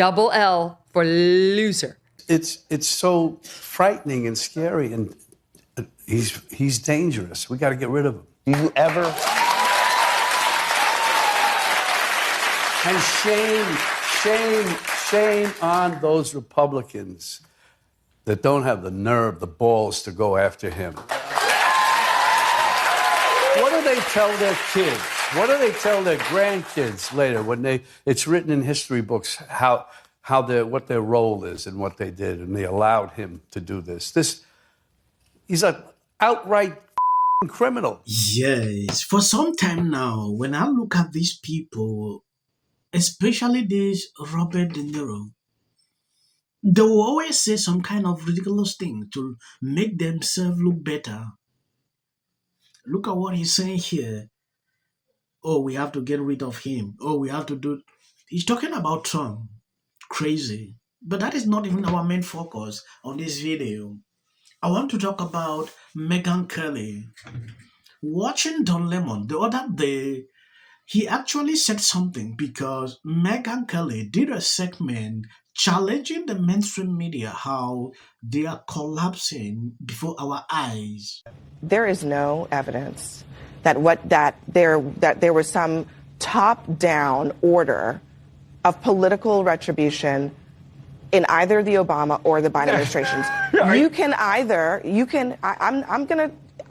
Double L for loser. It's so frightening and scary, and he's dangerous. We got to get rid of him. Do you ever? And shame on those Republicans that don't have the nerve, the balls to go after him. What do they tell their kids? What do they tell their grandkids later when it's written in history books what their role is and what they did, and they allowed him to do this? He's an outright criminal. Yes, for some time now, when I look at these people, especially this Robert De Niro, they will always say some kind of ridiculous thing to make themselves look better. Look at what he's saying here. Oh, we have to get rid of him. Oh, we have to do... He's talking about Trump. Crazy. But that is not even our main focus on this video. I want to talk about Megyn Kelly. Watching Don Lemon the other day, he actually said something because Megyn Kelly did a segment challenging the mainstream media how they are collapsing before our eyes. There is no evidence that there was some top-down order of political retribution in either the Obama or the Biden administrations.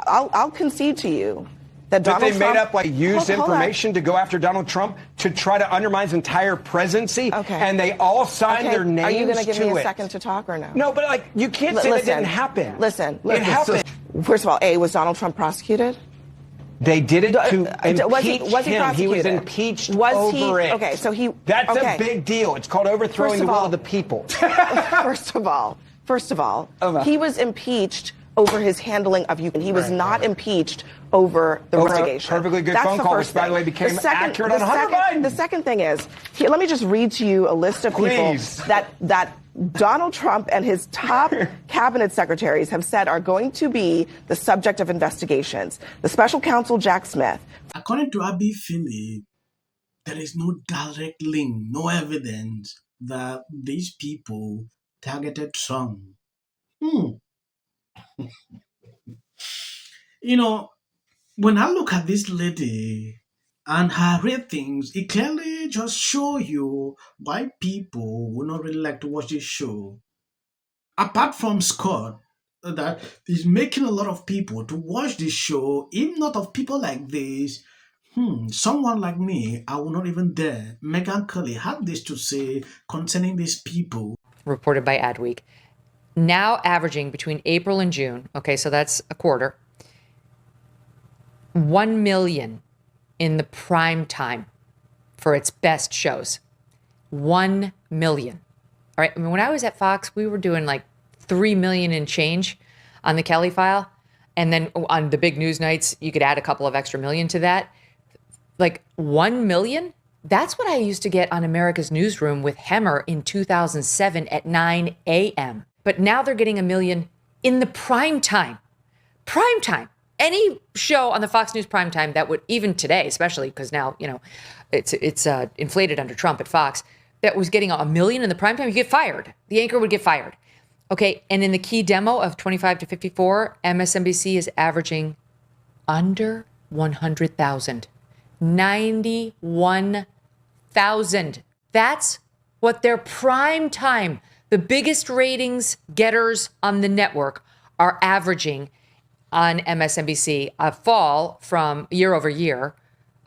I'll concede to you that Donald Trump... That they made up, used information to go after Donald Trump to try to undermine his entire presidency. Okay. And they all signed their names to it. Are you going to give me a second to talk or no? No, but you can't say that didn't happen. Listen. It happened. First of all, was Donald Trump prosecuted? They did it to impeach was he him. prosecuted? He was impeached over it. Okay, so he... That's a big deal. It's called overthrowing the will of the people. First of all, he was impeached over his handling of Ukraine. He was not impeached over the investigation. Perfectly good phone call, which, by the way, became accurate on Hunter Biden. The second thing is, here, let me just read to you a list of people that Donald Trump and his top cabinet secretaries have said are going to be the subject of investigations. The special counsel, Jack Smith. According to Abby Phillip, there is no direct link, no evidence that these people targeted Trump. When I look at this lady and her ratings, it clearly just shows you why people would not really like to watch this show. Apart from Scott, that is making a lot of people to watch this show, if not of people like this, someone like me, I will not even dare. Megyn Kelly had this to say concerning these people. Reported by Adweek. Now averaging between April and June, okay, so that's a quarter, 1 million in the prime time for its best shows. 1 million. All right, when I was at Fox, we were doing 3 million and change on the Kelly File. And then on the big news nights, you could add a couple of extra million to that. 1 million? That's what I used to get on America's Newsroom with Hemmer in 2007 at 9 a.m. But now they're getting 1 million in the prime time. Prime time. Any show on the Fox News prime time that would, even today, especially because now, it's inflated under Trump at Fox, that was getting 1 million in the prime time, you get fired. The anchor would get fired. Okay, and in the key demo of 25 to 54, MSNBC is averaging under 100,000. 91,000. That's what their prime time, the biggest ratings getters on the network, are averaging on MSNBC, a fall from year over year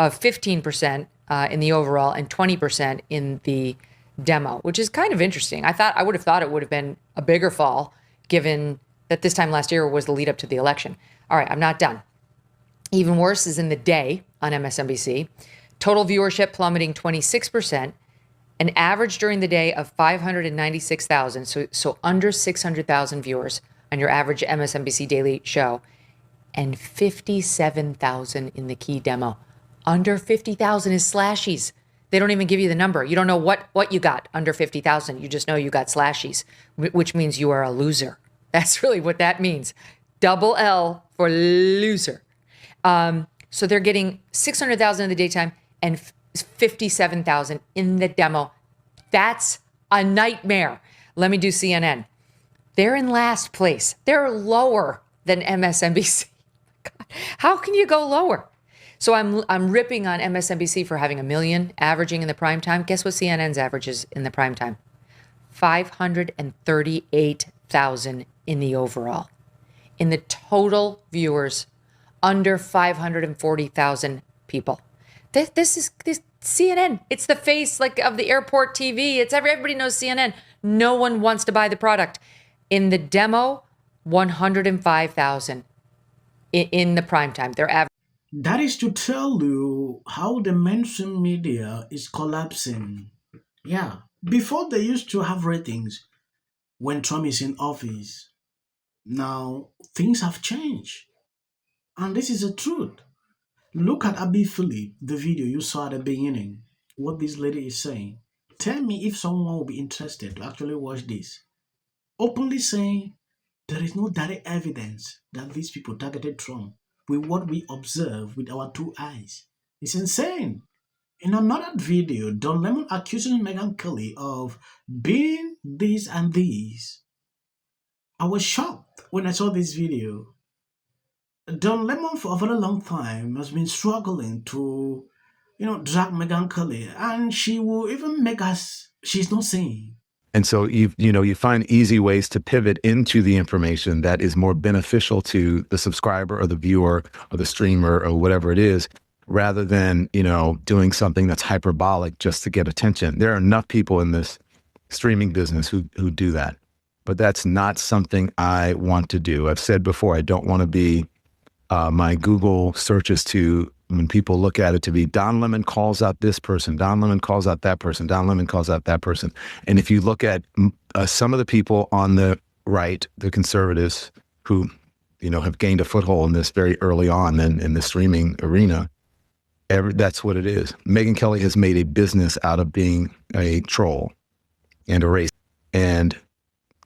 of 15% in the overall and 20% in the demo, which is kind of interesting. I would have thought it would have been a bigger fall given that this time last year was the lead up to the election. All right, I'm not done. Even worse is in the day on MSNBC. Total viewership plummeting 26%, an average during the day of 596,000, so under 600,000 viewers on your average MSNBC daily show, and 57,000 in the key demo. Under 50,000 is slashies. They don't even give you the number. You don't know what you got under 50,000. You just know you got slashies, which means you are a loser. That's really what that means. Double L for loser. So they're getting 600,000 in the daytime and 57,000 in the demo. That's a nightmare. Let me do CNN. They're in last place. They're lower than MSNBC. God, how can you go lower? So I'm ripping on MSNBC for having 1 million averaging in the prime time. Guess what CNN's average is in the prime time? 538,000 in the overall. In the total viewers, under 540,000 people. This is CNN. It's the face like of the airport TV. It's everybody knows CNN. No one wants to buy the product. In the demo, 105,000 in the prime time. They're average. That is to tell you how the mainstream media is collapsing. Yeah, before they used to have ratings when Trump is in office. Now things have changed. And this is the truth. Look at Abby Phillip, the video you saw at the beginning. What this lady is saying. Tell me if someone will be interested to actually watch this. Openly saying there is no direct evidence that these people targeted Trump with what we observe with our 2 eyes. It's insane. In another video, Don Lemon accusing Megyn Kelly of being this and this. I was shocked when I saw this video. Don Lemon for a very long time has been struggling to, drag Megyn Kelly, and she will even make us, she's not saying. And so you find easy ways to pivot into the information that is more beneficial to the subscriber or the viewer or the streamer or whatever it is, rather than, doing something that's hyperbolic just to get attention. There are enough people in this streaming business who do that, but that's not something I want to do. I've said before, I don't want to be my Google searches to, when people look at it, to be Don Lemon calls out this person, Don Lemon calls out that person, Don Lemon calls out that person. And if you look at some of the people on the right, the conservatives who, have gained a foothold in this very early on in the streaming arena, that's what it is. Megyn Kelly has made a business out of being a troll and a racist. And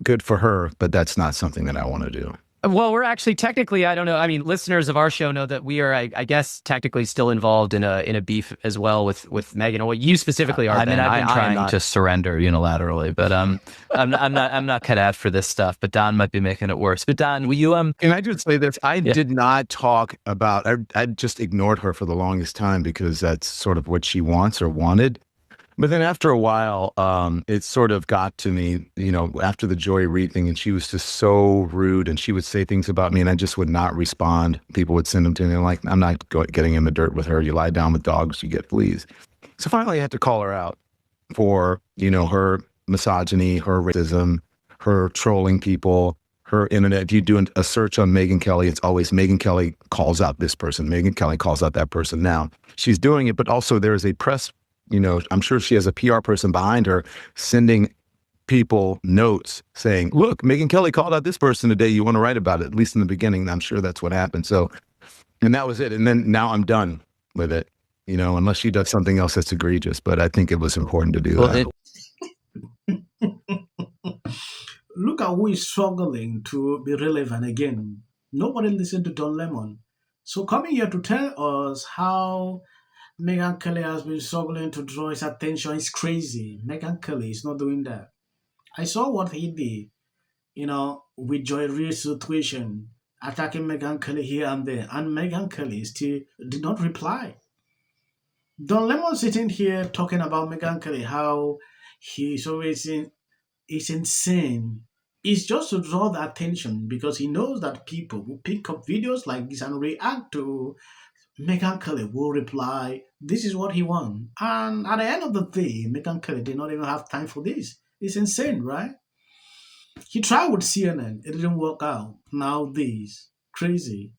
good for her, but that's not something that I want to do. Well, we're actually technically, I don't know. I mean, listeners of our show know that we are, I guess, technically still involved in a beef as well with Megyn. Well, you specifically are. I mean, I've been trying to surrender unilaterally, but I'm not cut out for this stuff. But Don might be making it worse. But Don, will you Can I just say this? I did not talk about. I just ignored her for the longest time because that's sort of what she wants or wanted. But then after a while, it sort of got to me, after the Joy Reid thing, and she was just so rude, and she would say things about me, and I just would not respond. People would send them to me, and I'm not getting in the dirt with her. You lie down with dogs, you get fleas. So finally, I had to call her out for, her misogyny, her racism, her trolling people, her internet. If you do a search on Megyn Kelly, it's always Megyn Kelly calls out this person, Megyn Kelly calls out that person. Now, she's doing it, but also there is a press. I'm sure she has a PR person behind her sending people notes saying, look, Megyn Kelly called out this person today. You want to write about it, at least in the beginning. I'm sure that's what happened. So, and that was it. And then now I'm done with it, unless she does something else that's egregious. But I think it was important to do that. Look at who is struggling to be relevant again. Nobody listened to Don Lemon. So coming here to tell us how Megyn Kelly has been struggling to draw his attention is crazy. Megyn Kelly is not doing that. I saw what he did, with Joy Reid's situation, attacking Megyn Kelly here and there, and Megyn Kelly still did not reply. Don Lemon sitting here talking about Megyn Kelly, how he's always is insane. It's just to draw the attention because he knows that people will pick up videos like this and react to Megyn Kelly will reply, this is what he wants. And at the end of the day, Megyn Kelly did not even have time for this. It's insane, right? He tried with CNN. It didn't work out. Now this. Crazy.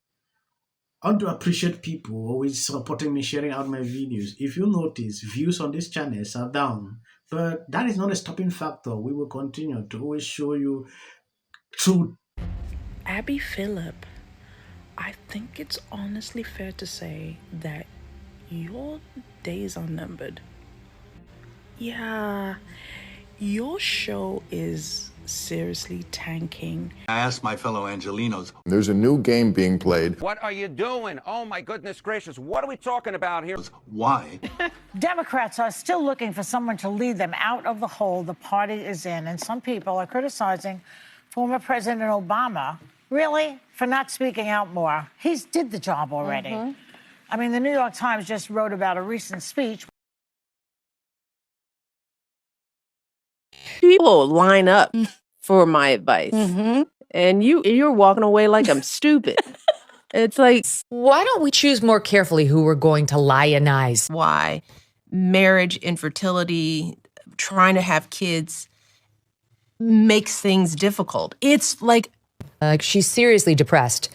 I want to appreciate people always supporting me, sharing out my videos. If you notice, views on this channel are down. But that is not a stopping factor. We will continue to always show you truth. Abby Phillip, I think it's honestly fair to say that your days are numbered. Yeah, your show is seriously tanking. I asked my fellow Angelinos. There's a new game being played. What are you doing? Oh, my goodness gracious. What are we talking about here? Why? Democrats are still looking for someone to lead them out of the hole the party is in. And some people are criticizing former President Obama, really, for not speaking out more. He did the job already. I mean, the New York Times just wrote about a recent speech. People line up for my advice, and you're walking away like I'm stupid. It's like, why don't we choose more carefully who we're going to lionize? Why marriage, infertility, trying to have kids makes things difficult. It's like she's seriously depressed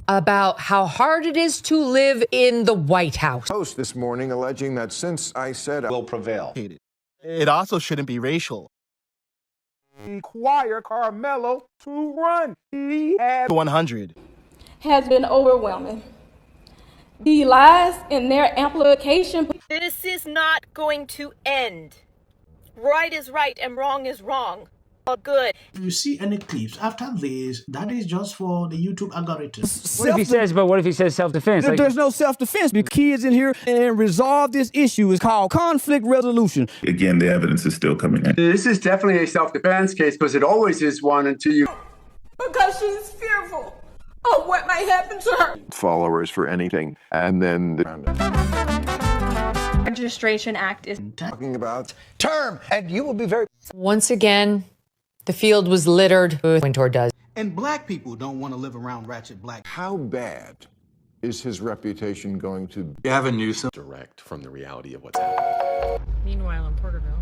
about how hard it is to live in the White House. Post this morning alleging that since I said I will prevail. It also shouldn't be racial. Require Carmelo to run. He had 100. Has been overwhelming. The lies and their amplification. This is not going to end. Right is right and wrong is wrong. All good. If you see any clips after this, that is just for the YouTube algorithm. What if he says self-defense? There's no self-defense because kids in here and resolve this issue is called conflict resolution. Again, the evidence is still coming in. This is definitely a self-defense case because it always is one until you... Because she's fearful of what might happen to her. followers for anything. And then the Registration Act is talking about term, and you will be very... Once again, the field was littered with Wintour does. And black people don't want to live around ratchet black. how bad is his reputation going to be? Gavin Newsom. Direct from the reality of what's happening. Meanwhile, in Porterville.